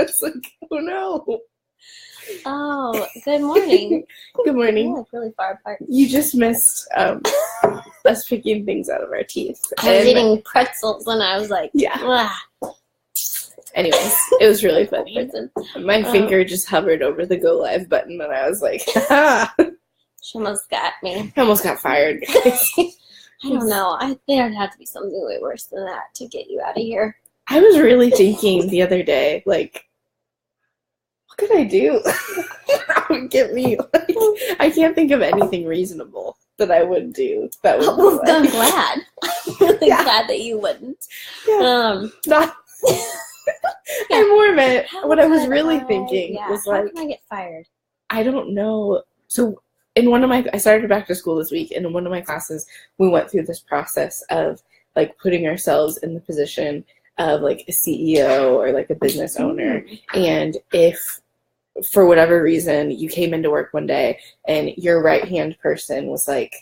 was like, oh no. Oh, good morning. Good morning. You look really far apart. You just missed us picking things out of our teeth. I was eating pretzels and I was like, yeah. Ah. Anyways, it was really funny. My finger just hovered over the go live button and I was like, ha! She almost got me. I almost got fired. I don't know. I think there'd have to be something way worse than that to get you out of here. I was really thinking the other day, like, what could I do? That would get me, like, I can't think of anything reasonable that I would do. That would well, I'm glad. I'm really glad that you wouldn't. Yeah. Not. I more meant what I was really thinking was like, how can I get fired? I don't know. So in I started back to school this week, and in one of my classes, we went through this process of like putting ourselves in the position of like a CEO or like a business owner. And if for whatever reason you came into work one day and your right-hand person was like,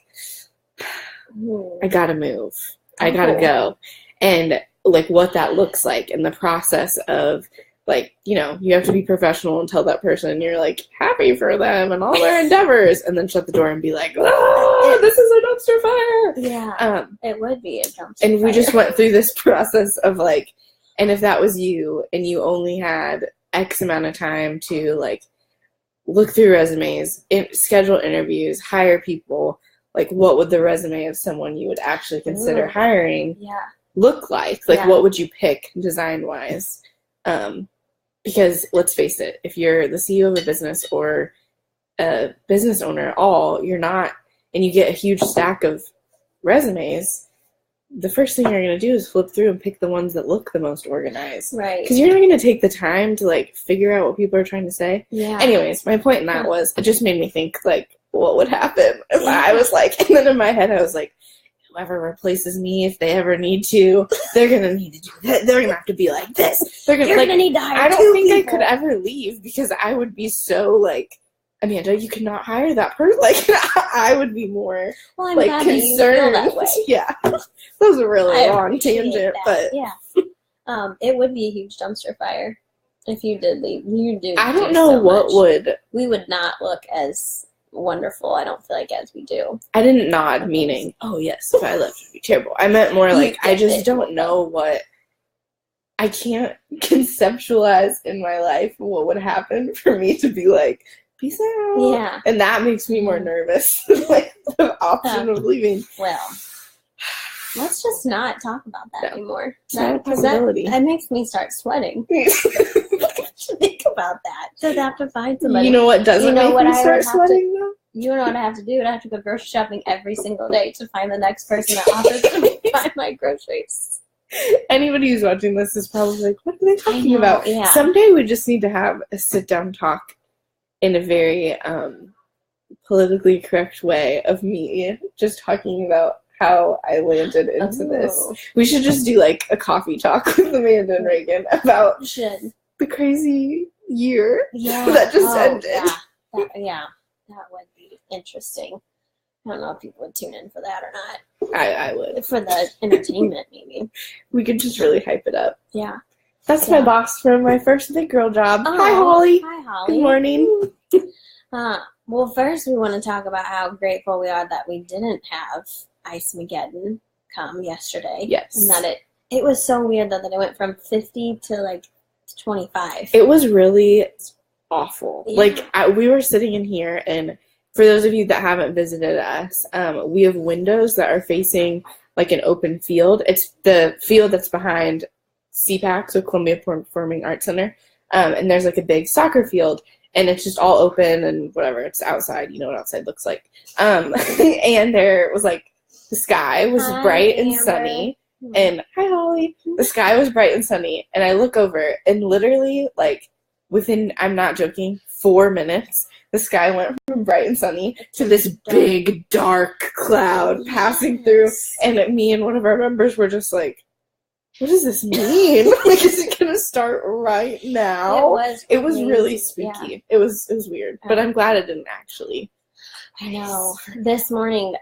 I gotta move. I gotta go. And like what that looks like in the process of like, you have to be professional and tell that person you're like happy for them and all their endeavors, and then shut the door and be like, oh, this is a dumpster fire. Yeah. It would be a dumpster and fire. We just went through this process of like, and if that was you and you only had X amount of time to like look through resumes, schedule interviews, hire people, like what would the resume of someone you would actually consider hiring look like? Like what would you pick design wise? Because let's face it, if you're the CEO of a business or a business owner at all, you're not, and you get a huge stack of resumes, the first thing you're going to do is flip through and pick the ones that look the most organized. Right. Because you're not going to take the time to like figure out what people are trying to say. Yeah. Anyways, my point in that was, it just made me think like, what would happen if I was like, and then in my head I was like, whoever replaces me, if they ever need to, they're going to need to do that. They're going to have to be like this. You're going to need to hire I don't think people. I could ever leave because I would be so like, Amanda, you cannot hire that person. Like, I would be more I'm like glad concerned. That you feel that way. Yeah, that was a really long tangent, but it would be a huge dumpster fire if you did leave. You do. I don't know what would. We would not look as wonderful. I don't feel like as we do. I didn't nod, meaning, oh yes, if I left, it'd be terrible. I meant more like I just don't know what. I can't conceptualize in my life what would happen for me to be like, peace out. Yeah. And that makes me more nervous than like the option of leaving. Well, let's just not talk about that anymore. That makes me start sweating. Think about that. I'd have to find somebody. You know what doesn't make me start sweating though? You know what I have to do? I have to go grocery shopping every single day to find the next person that offers to buy my groceries. Anybody who's watching this is probably like, what are they talking about? Yeah. Someday we just need to have a sit-down talk in a very politically correct way of me just talking about how I landed into this. We should just do like a coffee talk with Amanda and Reagan about the crazy year that just ended. That would be interesting. I don't know if people would tune in for that or not. I would. For the entertainment, maybe. We could just really hype it up. Yeah. That's my boss for my first big girl job. Hi, Holly. Hi, Holly. Good morning. Well, first we want to talk about how grateful we are that we didn't have Ice-Mageddon come yesterday. Yes. And that it was so weird that it went from 50 to like 25. It was really awful. Yeah. Like, we were sitting in here, and for those of you that haven't visited us, we have windows that are facing like an open field. It's the field that's behind CPAC, so Columbia Performing Arts Center. And there's like a big soccer field, and it's just all open and whatever. It's outside. You know what outside looks like. And there was like, the sky was bright and sunny. And hi, Holly. The sky was bright and sunny. And I look over, and literally, like, within, I'm not joking, 4 minutes, the sky went from bright and sunny to this big, dark cloud passing through. And me and one of our members were just like, what does this mean? Like, is it going to start right now? It was really spooky. Yeah. It was weird. But I'm glad it didn't actually. I know. This morning,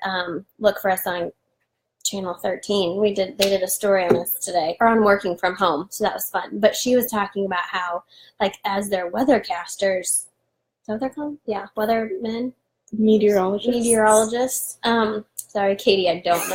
look for us on Channel 13. They did a story on this today, or on working from home, so that was fun. But she was talking about how, like, as their weathercasters, is that what they're called? Yeah, weathermen, meteorologists. Sorry, Katie, I don't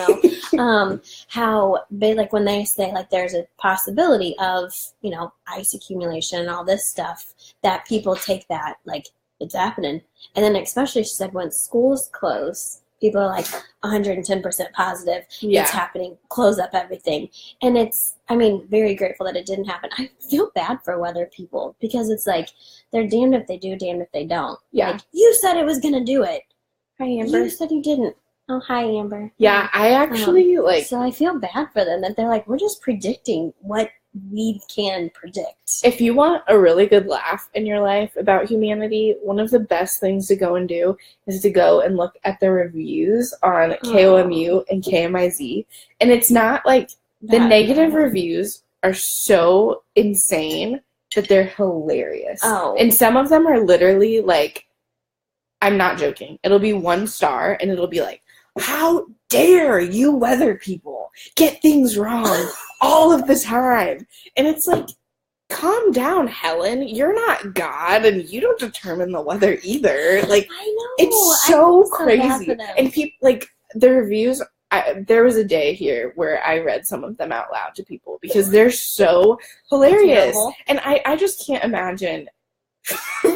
know. How they, like, when they say, like, there's a possibility of, you know, ice accumulation and all this stuff, that people take that like it's happening. And then especially, she said, when schools close, people are like 110% positive it's happening, close up everything. And it's, I mean, very grateful that it didn't happen. I feel bad for weather people because it's like, they're damned if they do, damned if they don't. Yeah. Like, you said it was going to do it. Hi, Amber. You said you didn't. Oh, hi, Amber. Yeah, I actually, So I feel bad for them that they're like, we're just predicting what we can predict. If you want a really good laugh in your life about humanity, one of the best things to go and do is to go and look at the reviews on KOMU and KMIZ. And it's not like the negative reviews are so insane that they're hilarious. Oh. And some of them are literally like, I'm not joking. It'll be 1 star and it'll be like, how dare you weather people get things wrong all of the time? And it's like, calm down, Helen. You're not God, and you don't determine the weather either. Like, I know. it's so bad crazy. for them. And people, like, the reviews, there was a day here where I read some of them out loud to people because they're so hilarious. And I just can't imagine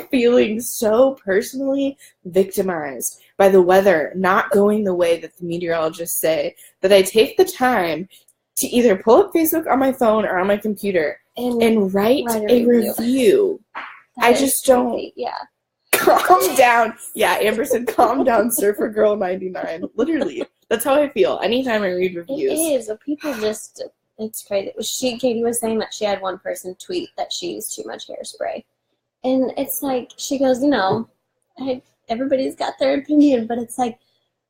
feeling so personally victimized by the weather not going the way that the meteorologists say, that I take the time to either pull up Facebook on my phone or on my computer and write a review. I just don't. Yeah. Calm down. Yeah, Amber said, calm down, Surfer Girl 99. Literally. That's how I feel anytime I read reviews. It is. People just, it's crazy. Katie was saying that she had one person tweet that she used too much hairspray. And it's like, she goes, you know, everybody's got their opinion, but it's like,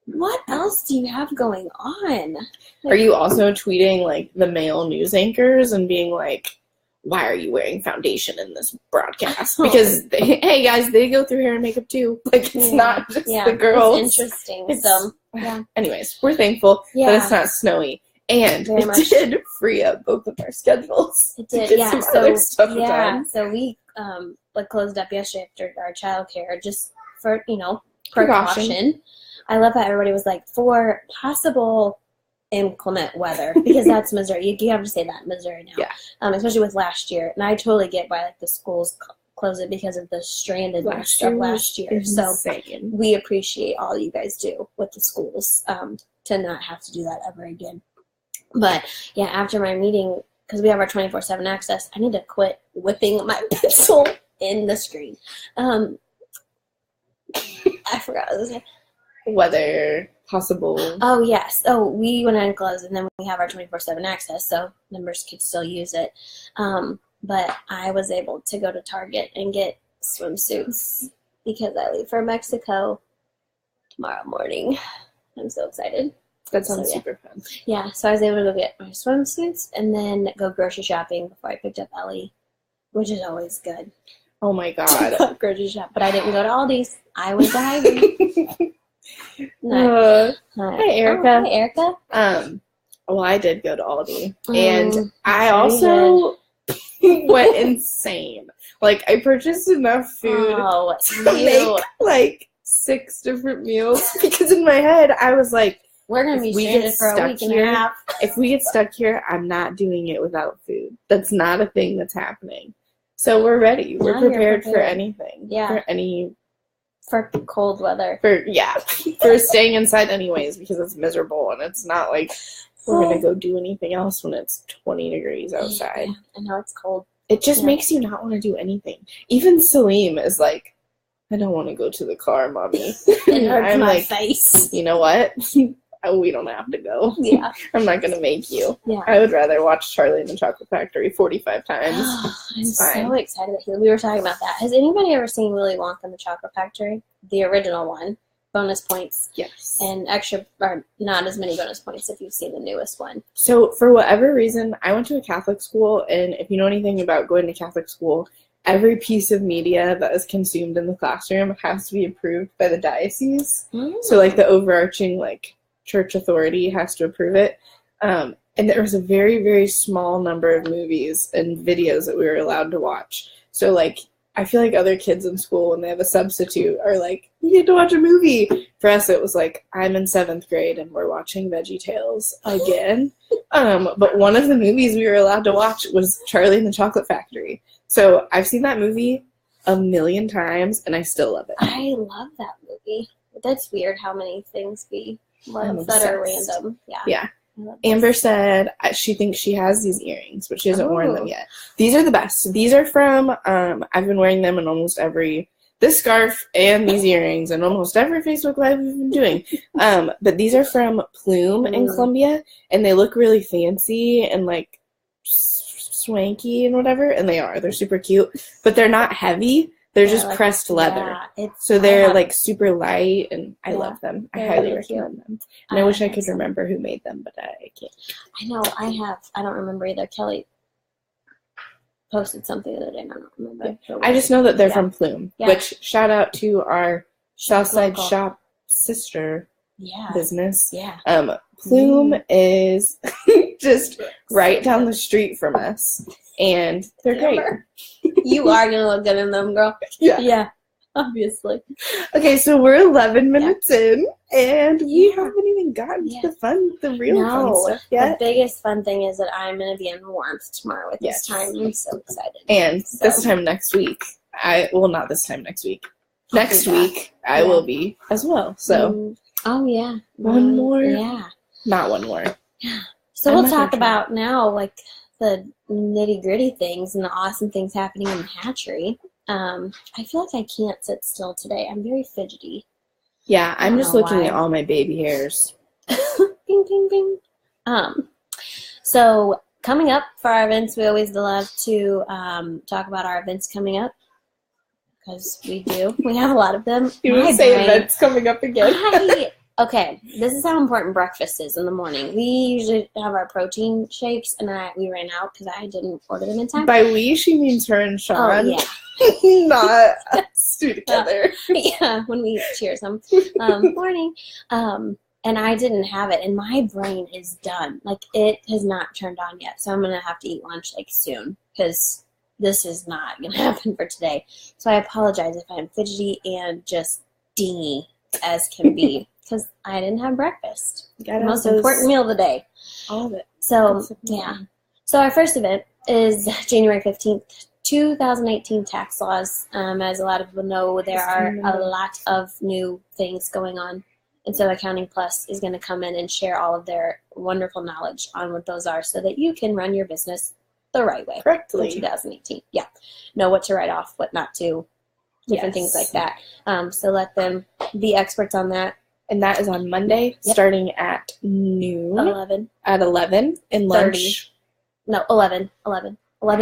what else do you have going on? Like, are you also tweeting, like, the male news anchors and being like, why are you wearing foundation in this broadcast? Because, hey, guys, they go through hair and makeup, too. Like, it's not just the girls. It's interesting. So, yeah. Anyways, we're thankful that it's not snowy. And it did free up both of our schedules. It did, yeah. So we closed up yesterday after our childcare, just for, you know, precaution. I love how everybody was like, for possible inclement weather, because that's Missouri. You have to say that in Missouri now. Yeah. Especially with last year. And I totally get why, like, the schools close it because of the stranded stuff last year. So we appreciate all you guys do with the schools to not have to do that ever again. But yeah, after my meeting, because we have our 24/7 access, I need to quit whipping my pencil in the screen. I forgot what I was saying. Weather possible. Oh, yes. Oh, we went and closed, and then we have our 24/7 access, so members could still use it. But I was able to go to Target and get swimsuits because I leave for Mexico tomorrow morning. I'm so excited. That sounds super fun. Yeah, so I was able to go get my swimsuits and then go grocery shopping before I picked up Ellie, which is always good. Oh my God. Grocery shop. But I didn't go to Aldi's. I went to Hy-Vee. Hi, Erica. Oh, hi, Erica. Well, I did go to Aldi, and I also went insane. Like, I purchased enough food to make like 6 different meals because in my head I was like, we're gonna be stranded for a week and a half. If we get stuck here, I'm not doing it without food. That's not a thing that's happening. So we're ready. We're prepared for anything. Yeah. For cold weather. For staying inside anyways because it's miserable and it's not like we're going to go do anything else when it's 20 degrees outside. Yeah, I know it's cold. It just makes you not want to do anything. Even Salim is like, I don't want to go to the car, Mommy. It hurts my face. You know what? We don't have to go. Yeah. I'm not going to make you. Yeah. I would rather watch Charlie and the Chocolate Factory 45 times. I'm so excited that we were talking about that. Has anybody ever seen Willy Wonka and the Chocolate Factory? The original one. Bonus points. Yes. And extra, or not as many bonus points if you've seen the newest one. So for whatever reason, I went to a Catholic school, and if you know anything about going to Catholic school, every piece of media that is consumed in the classroom has to be approved by the diocese. So like the overarching like church authority has to approve it. And there was a very, very small number of movies and videos that we were allowed to watch. So, like, I feel like other kids in school, when they have a substitute, are like, you get to watch a movie. For us, it was like, I'm in 7th grade and we're watching VeggieTales again. But one of the movies we were allowed to watch was Charlie and the Chocolate Factory. So I've seen that movie a million times and I still love it. I love that movie. That's weird how many things we love that are random. Yeah. Amber said she thinks she has these earrings, but she hasn't worn them yet. These are the best. These are from, I've been wearing them in almost this scarf and these earrings and almost every Facebook Live we've been doing. But these are from Plume in Columbia, and they look really fancy and like swanky and whatever, and they are. They're super cute, but they're not heavy. They're just like pressed leather. So they're like super light, and I love them. I highly recommend them. And I wish I could remember who made them, but I can't. I know I don't remember either. Kelly posted something the other day, and I don't remember. I just know that they're from Plume, which shout out to our Southside Shop sister business. Yeah. Plume is just right down the street from us, and they're great. You are going to look good in them, girl. Yeah, obviously. Okay, so we're 11 minutes in, and we haven't even gotten to the real fun stuff yet. The biggest fun thing is that I'm going to be in warmth tomorrow with this time. I'm so excited. And this time next week, not this time next week. Next week, I will be as well. So, one more. Yeah. Not one more. Yeah. So we'll talk about now, like, the nitty-gritty things and the awesome things happening in the hatchery. I feel like I can't sit still today. I'm very fidgety. Yeah, I'm just looking at all my baby hairs. Bing, bing, bing. So coming up for our events, we always love to talk about our events coming up, because we do. We have a lot of them. You would say events coming up again. Okay, this is how important breakfast is in the morning. We usually have our protein shakes, and we ran out because I didn't order them in time. By we, she means her and Sean. Oh, yeah. Not us two together. Yeah, when we cheers them. Morning. And I didn't have it, and my brain is done. Like, it has not turned on yet, so I'm going to have to eat lunch, like, soon, because this is not going to happen for today. So I apologize if I'm fidgety and just dingy as can be. Because I didn't have breakfast. The most important meal of the day. All of it. So, yeah. So our first event is January 15th, 2018 tax laws. As a lot of people know, there are a lot of new things going on. And so Accounting Plus is going to come in and share all of their wonderful knowledge on what those are so that you can run your business the right way. Correctly. In 2018. Yeah. Know what to write off, what not to. Different things like that. So let them be experts on that. And that is on Monday, starting at noon. 11. At 11, and lunch. 11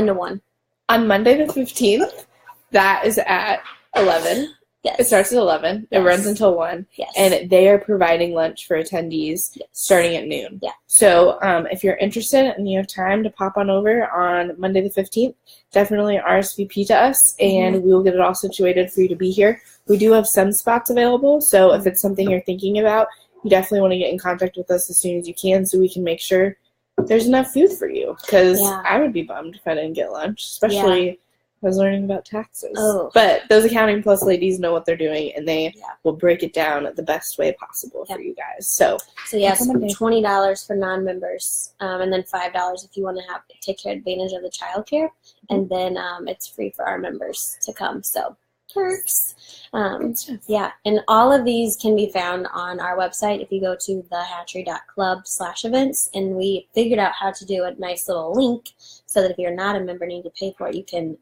to 1. On Monday the 15th, that is at 11. Yes. It starts at 11. It runs until 1. Yes. And they are providing lunch for attendees starting at noon. Yeah. So if you're interested and you have time to pop on over on Monday the 15th, definitely RSVP to us, and we will get it all situated for you to be here. We do have some spots available, so if it's something you're thinking about, you definitely want to get in contact with us as soon as you can so we can make sure there's enough food for you, because I would be bummed if I didn't get lunch, especially if I was learning about taxes. But those Accounting Plus ladies know what they're doing, and they will break it down the best way possible for you guys. So yes, $20 for non-members, and then $5 if you want to take advantage of the childcare, and then it's free for our members to come. So perks. And all of these can be found on our website if you go to thehatchery.club/events, and we figured out how to do a nice little link so that if you're not a member and need to pay for it, you can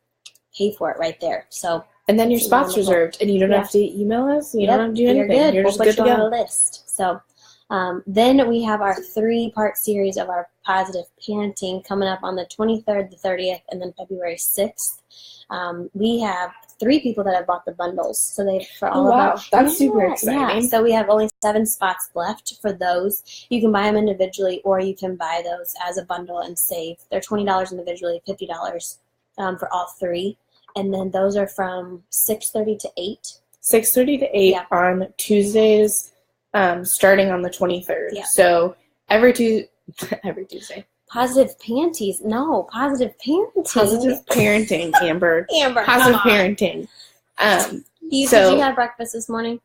pay for it right there. So, and then your spot's reserved, and you don't have to email us. You don't have to do anything. You're just good to go. On a list. So, then we have our 3-part series of our positive parenting coming up on the 23rd, the 30th, and then February 6th. We have 3 people that have bought the bundles, so they for all of our that's super exciting. So we have only 7 spots left for those. You can buy them individually, or you can buy those as a bundle and save. They're $20 individually, $50 for all 3, and then those are from 6:30 to 8. 6:30 to 8 on Tuesdays starting on the 23rd. Yeah. So every Tuesday. Positive panties. No, positive parenting. Positive parenting, Amber. Amber, Positive come on. parenting. Did So- you have breakfast this morning?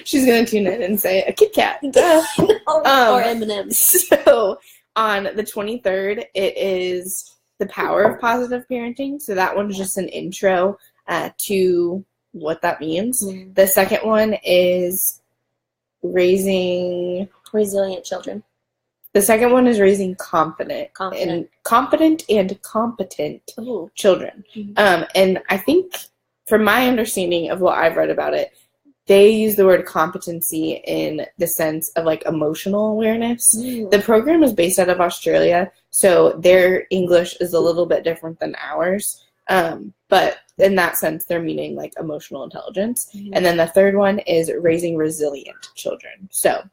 She's gonna tune in and say a Kit Kat. Duh. Or M&M's. So on the 23rd, it is the power of positive parenting. So that one's just an intro to what that means. Mm. The second one is raising. Resilient children. The second one is raising competent and competent Ooh. children. Mhm. And I think, from my understanding of what I've read about it, they use the word competency in the sense of like emotional awareness. Mm. The program is based out of Australia, so their English is a little bit different than ours. But in that sense, they're meaning like emotional intelligence. Mhm. And then the third one is raising resilient children. So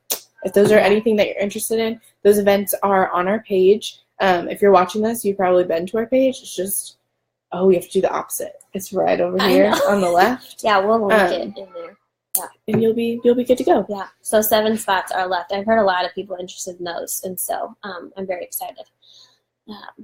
if those are anything that you're interested in, those events are on our page. If you're watching this, you've probably been to our page. It's just, we have to do the opposite. It's right over here on the left. Yeah, we'll link it in there. And you'll be good to go. Yeah, so 7 spots are left. I've heard a lot of people interested in those, and so I'm very excited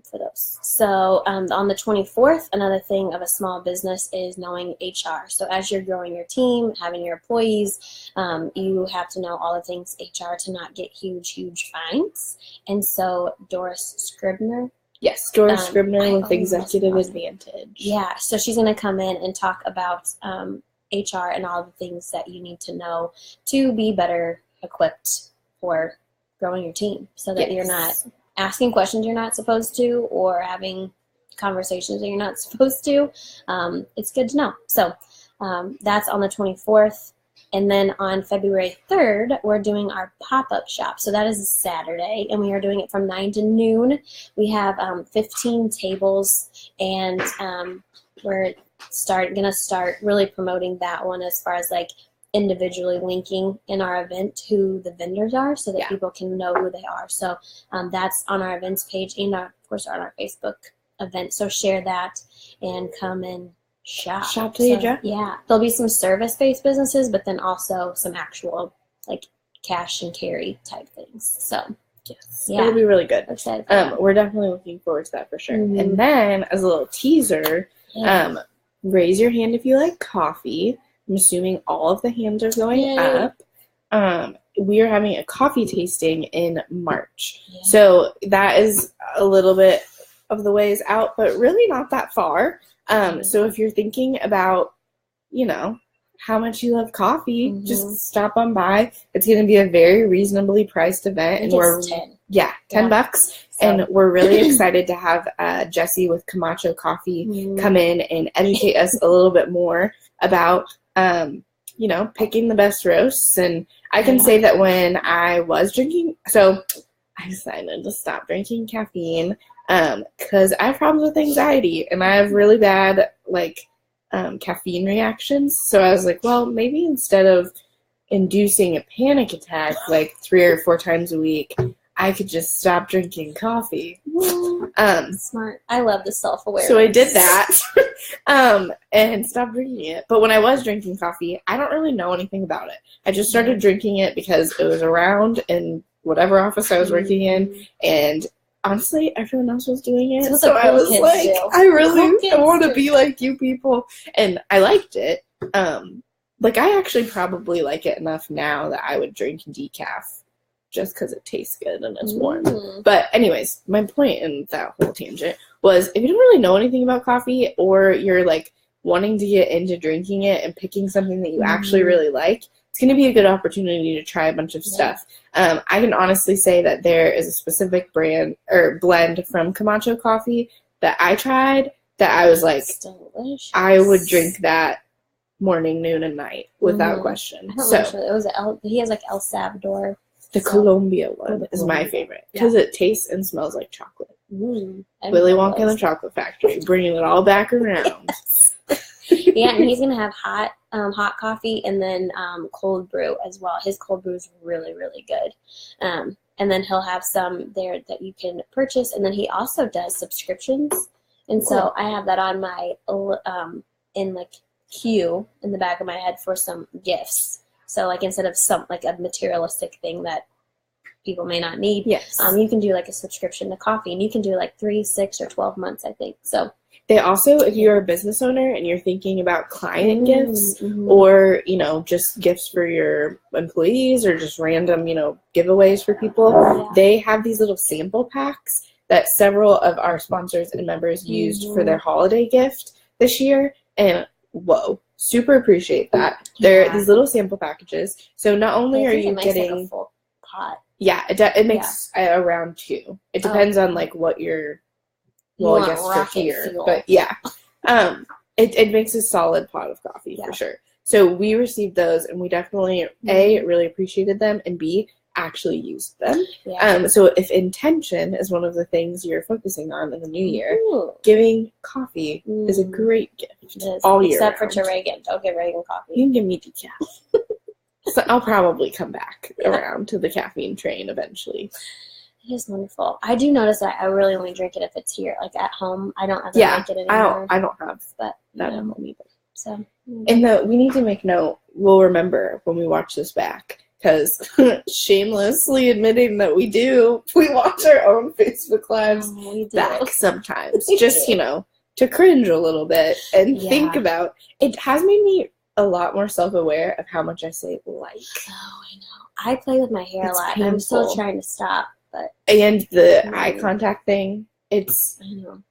for those. So on the 24th, another thing of a small business is knowing HR. So as you're growing your team, having your employees, you have to know all the things HR to not get huge fines. And so Doris Scribner. Yes, Doris Scribner with always Executive mess Advantage. Yeah, so she's going to come in and talk about HR and all the things that you need to know to be better equipped for growing your team, so that you're not asking questions you're not supposed to or having conversations that you're not supposed to. It's good to know. So that's on the 24th. And then on February 3rd, we're doing our pop-up shop. So that is a Saturday, and we are doing it from 9 to noon. We have 15 tables, and we're going to start really promoting that one as far as like individually linking in our event who the vendors are, so that people can know who they are. So that's on our events page, and of course on our Facebook event. So share that and come and shop till you drop. Yeah, there'll be some service-based businesses, but then also some actual like cash and carry type things. So yes, it'll be really good. I'm excited for that. We're definitely looking forward to that for sure. Mhm. And then as a little teaser, raise your hand if you like coffee. I'm assuming all of the hands are going Yay. up. We are having a coffee tasting in March. Yeah. So that is a little bit of the ways out, but really not that far. So if you're thinking about, how much you love coffee, just stop on by. It's going to be a very reasonably priced event. I think And it's 10. $10. So. And we're really excited to have Jesse with Camacho Coffee come in and educate us a little bit more about, picking the best roasts. And I can say that when I was drinking, so I decided to stop drinking caffeine because I have problems with anxiety and I have really bad, caffeine reactions. So I was like, well, maybe instead of inducing a panic attack 3 or 4 times a week, I could just stop drinking coffee. Smart. I love the self-awareness. So I did that and stopped drinking it. But when I was drinking coffee, I don't really know anything about it. I just started drinking it because it was around in whatever office I was working in, and honestly, everyone else was doing it. So I was like, I want to be like you people. And I liked it. I actually probably like it enough now that I would drink decaf just because it tastes good and it's warm. But anyways, my point in that whole tangent was if you don't really know anything about coffee, or you're wanting to get into drinking it and picking something that you actually really like, it's going to be a good opportunity to try a bunch of stuff. I can honestly say that there is a specific brand or blend from Camacho Coffee that I tried that I was like, delicious. I would drink that morning, noon, and night without question. He has El Salvador. The Colombia one is my favorite because it tastes and smells like chocolate. Willy Wonka and the Chocolate Factory, bringing it all back around. Yeah, and he's gonna have hot coffee and then cold brew as well. His cold brew is really, really good. And then he'll have some there that you can purchase, and then he also does subscriptions. And so I have that on my queue in the back of my head for some gifts. So like instead of some like a materialistic thing that people may not need, Yes. you can do like a subscription to coffee, and you can do like 3, 6, or 12 months, I think. So They also, if you're a business owner and you're thinking about client gifts Mhm. or, just gifts for your employees or just random, giveaways for people, Yeah. they have these little sample packs that several of our sponsors and members used for their holiday gift this year. And whoa, super appreciate that. They're Yeah. these little sample packages. So not only I are think you it makes like getting, a full pot. yeah, it makes around 2. It depends on like what you're, well, I want guess for rocket here, fuel. but yeah, it makes a solid pot of coffee for sure. So we received those, and we definitely A, really appreciated them, and B, actually used them. Yeah. So if intention is one of the things you're focusing on in the new year, Ooh. giving coffee is a great gift It is. all year Except round. for to Reagan. Don't give Reagan coffee. You can give me decaf. So I'll probably come back around to the caffeine train eventually. It is wonderful. I do notice that I really only drink it if it's here. Like at home, I don't ever drink it anymore. I don't have But that at home either. So, And we need to make note, we'll remember when we watch this back, because shamelessly admitting that we watch our own Facebook Lives we do. back sometimes. Just, to cringe a little bit and think about, it has made me a lot more self-aware of how much I say like. Oh, I know. I play with my hair It's a lot. And I'm still painful. trying to stop, but And the eye contact thing, I know.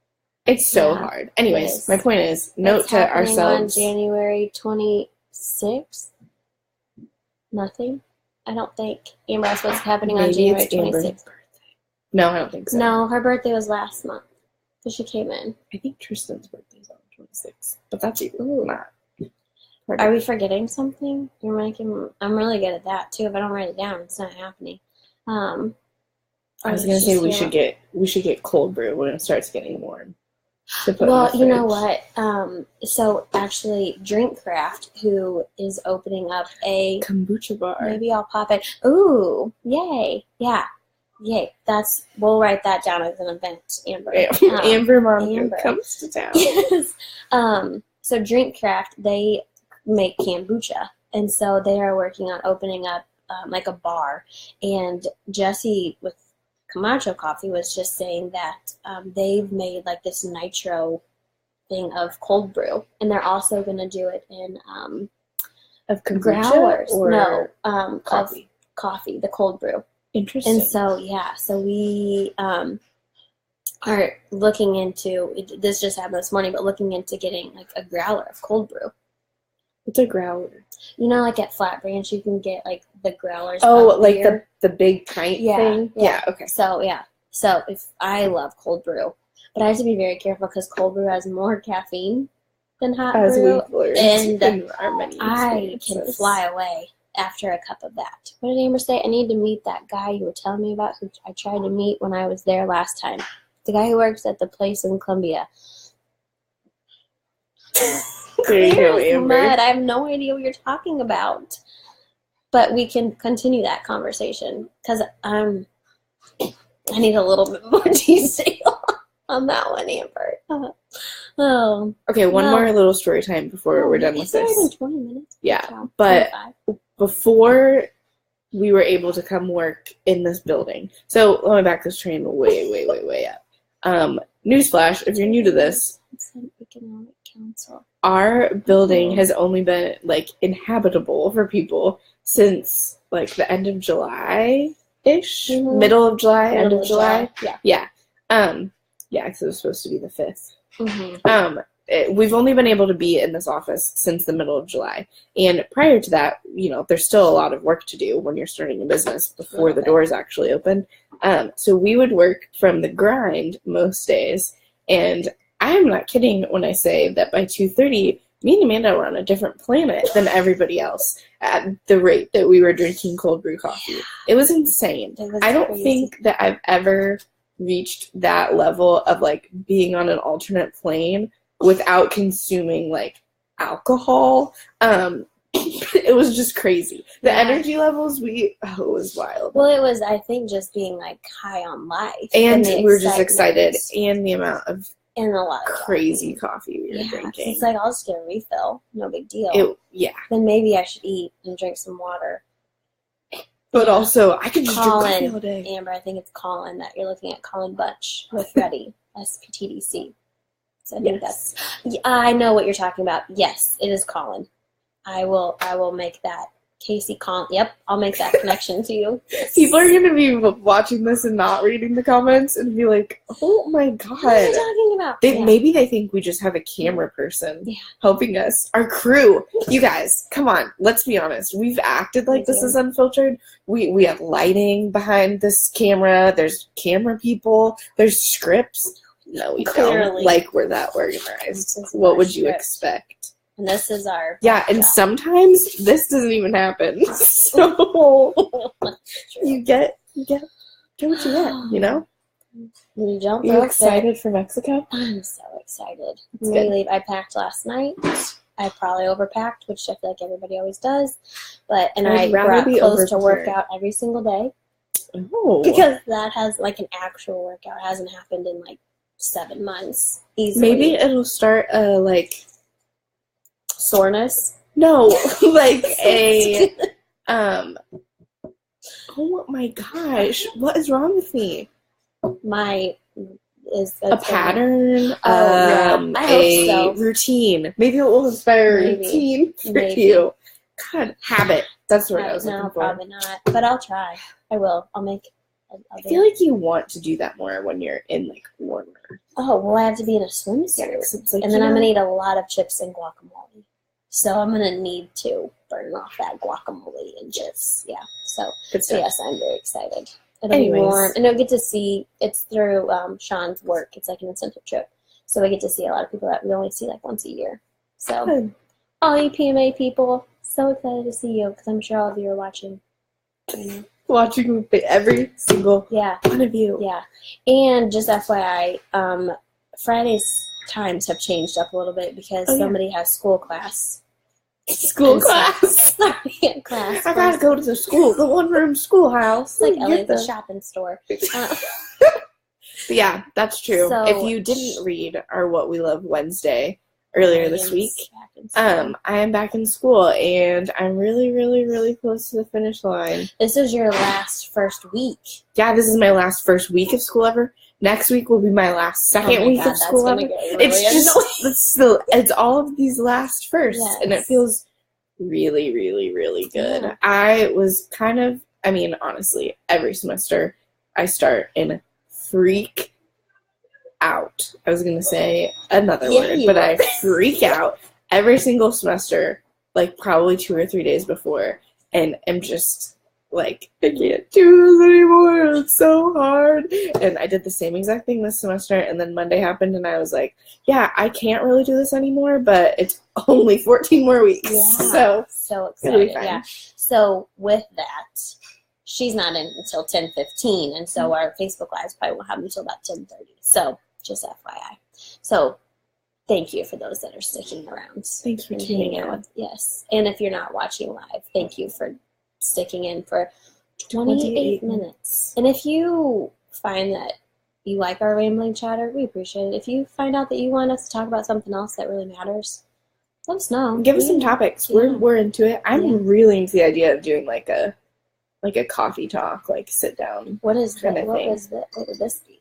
it's so Yeah, hard. it Anyways, is. my point is, note It's to happening ourselves. on January 26th. Nothing. I don't think. Amber asked what's happening on Maybe January it's Amber's 26th. birthday. No, I don't think so. No, her birthday was last month. So she came in. I think Tristan's birthday's on the 26th, but that's even not. Are we forgetting something? I'm really good at that too. If I don't write it down, it's not happening. I was gonna say we should get cold brew when it starts getting warm. Well, you know what? So actually, Drinkcraft, who is opening up a kombucha bar. Maybe I'll pop it. Ooh, yay! Yeah, yay! We'll write that down as an event, Amber. Amber Monica comes to town. Yes. So Drinkcraft, they make kombucha, and so they are working on opening up like a bar. And Jesse with Camacho Coffee was just saying that they've made like this nitro thing of cold brew, and they're also going to do it in of kombucha growlers. Or no, coffee. Of coffee, the cold brew. Interesting. And so we are looking into this. Just happened this morning, but looking into getting like a growler of cold brew. What's a growler? Like at Flat Branch, you can get like the growlers. Oh, like the big pint thing? Yeah. Okay. So if I love cold brew, but I have to be very careful because cold brew has more caffeine than hot brew. We've learned And in our many I can fly away after a cup of that. What did Amber say? I need to meet that guy you were telling me about who I tried to meet when I was there last time. The guy who works at the place in Columbia. There you go, Amber. I have no idea what you're talking about. But we can continue that conversation because I need a little bit more detail on that one, Amber. Oh. Okay, one more little story time before we're done with this. It's already been 20 minutes. Yeah, Wow, but 25. before we were able to come work in this building. So let me back this train way up. Newsflash, if you're new to this, Economic Council. Our building has only been like inhabitable for people since like the end of July-ish, middle of July, end of July. Yeah. Because it was supposed to be the 5th. We've only been able to be in this office since the middle of July. And prior to that, there's still a lot of work to do when you're starting a business before the doors actually open. So we would work from the grind most days. And I'm not kidding when I say that by 2:30, me and Amanda were on a different planet than everybody else at the rate that we were drinking cold brew coffee. It was insane. I don't think that I've ever reached that level of like being on an alternate plane without consuming like alcohol. It was just crazy. The energy levels it was wild. Well, it was, I think, just being like high on life. And we were just excited, and the amount of And a lot of crazy coffee we were Yeah, drinking. it's like, I'll just get a refill. No big deal. Yeah. Then maybe I should eat and drink some water. But Yeah. also, I could just drink coffee Colin, all day. Amber, I think it's Colin that you're looking at. Colin Bunch with Ready, SPTDC. So I think Yes. I know what you're talking about. Yes, it is Colin. I will make that. Casey Colin. Yep, I'll make that connection to you. People are going to be watching this and not reading the comments and be like, oh my God. What are you talking about? Maybe they think we just have a camera person Yeah. helping us. Our crew. You guys, come on. Let's be honest. We've acted like this is unfiltered. We have lighting behind this camera. There's camera people. There's scripts. No, we Clearly. don't. Like, we're that organized. This is What our would you script. expect? And this is our Yeah, and job. sometimes this doesn't even happen. So you get what you get, you know? You don't You broke excited for Mexico? I'm so excited. It's We good. leave. I packed last night. I probably overpacked, which I feel like everybody always does. But I I'd rather brought be clothes to overprepared. work out every single day Oh. because that has like an actual workout. It hasn't happened in like 7 months. Easily. Maybe it'll start soreness. no, like a oh my gosh, what is wrong with me? My is A pattern, yeah. I hope so. routine. Maybe it will inspire a Maybe. routine for Maybe. you. God, habit. That's what I was No, looking for. probably not. But I'll try. I will. I'll make. I feel like you want to do that more when you're in like warmer. Oh well, I have to be in a swimsuit, Yeah, 'cause it's like, and then you I'm know, gonna eat a lot of chips and guacamole. So I'm gonna need to burn off that guacamole and chips. Yeah. So good stuff. yes, I'm very excited. It'll Anyways. be warm, and I'll get to see. It's through Sean's work. It's like an incentive trip, so we get to see a lot of people that we only see like once a year. So Good. all you PMA people, so excited to see you because I'm sure all of you are watching. You know? Watching every single Yeah. one of you. Yeah, and just FYI, Friday's times have changed up a little bit because Oh, yeah. somebody has school class. School And so- class. Sorry, class. I gotta go to the school, the one-room schoolhouse. It's like and LA, get the shopping store. But yeah, that's true. So- If you didn't read our What We Love Wednesday earlier this week, Back in school. I am back in school and I'm really, really, really close to the finish line. This is your last first week. Yeah, this is my last first week of school ever. Next week will be my last second Oh my week God, of that's school gonna ever. get really It's just annoying. it's all of these last firsts, and it Yes. feels really, really, really good. Yeah. I was honestly, every semester I start in freak out. I was gonna say another Yeah, word, you but were. I freak out every single semester, like probably 2 or 3 days before, and I'm just like, I can't do this anymore. It's so hard. And I did the same exact thing this semester, and then Monday happened, and I was like, yeah, I can't really do this anymore, but it's only 14 more weeks. Yeah. So So it'll be excited. fine. Yeah. So with that, she's not in until 10:15, and so our Facebook Lives probably won't happen until about 10:30. So just FYI. So thank you for those that are sticking around. thanks for And tuning hanging out in. with, yes. And if you're not watching live, thank you for sticking in for 28 minutes. And if you find that you like our rambling chatter, we appreciate it. If you find out that you want us to talk about something else that really matters, let us know. Give us some topics. Yeah. We're into it. I'm Yeah. really into the idea of doing like a coffee talk, like sit down. What is Kind that? of What thing. was that? What would this be?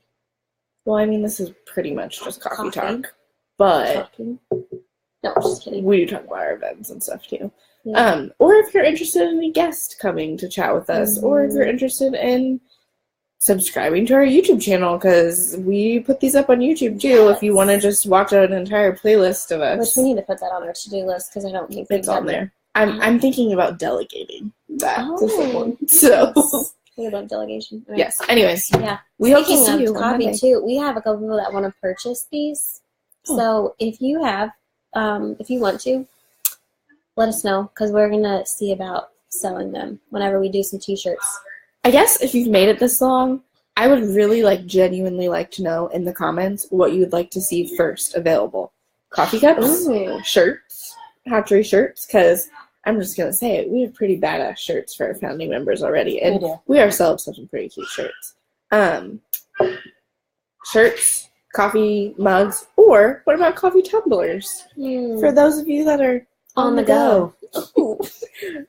Well, I mean, this is pretty much just coffee Coffee. talk, but Talking? No, I'm just kidding. we do talk about our events and stuff too. Yeah. Or if you're interested in a guest coming to chat with us, or if you're interested in subscribing to our YouTube channel, because we put these up on YouTube too. If you want to just watch an entire playlist of Which us, we need to put that on our to-do list because I don't think we've it's on done there. I'm thinking about delegating that to Oh, someone. So yes. We love delegation. Right. yes. Anyways, Yeah. we hope to Speaking see of you on coffee Monday. too, we have a couple people that want to purchase these. Oh. So if you have, if you want to, let us know because we're gonna see about selling them whenever we do some T-shirts. I guess if you've made it this long, I would really genuinely like to know in the comments what you would like to see first available. Coffee cups, Ooh. shirts, Hatchery shirts, because I'm just going to say it, we have pretty badass shirts for our founding members already, and We do. we ourselves have some pretty cute shirts. Shirts, coffee mugs, or what about coffee tumblers? For those of you that are on the go.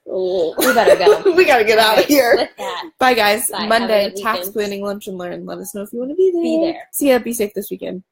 We better go. We gotta get out of here. With that. Bye, guys. Bye. Have a Monday, good tax weekend. planning lunch and learn. Let us know if you want to be there. Be there. See ya. Be safe this weekend.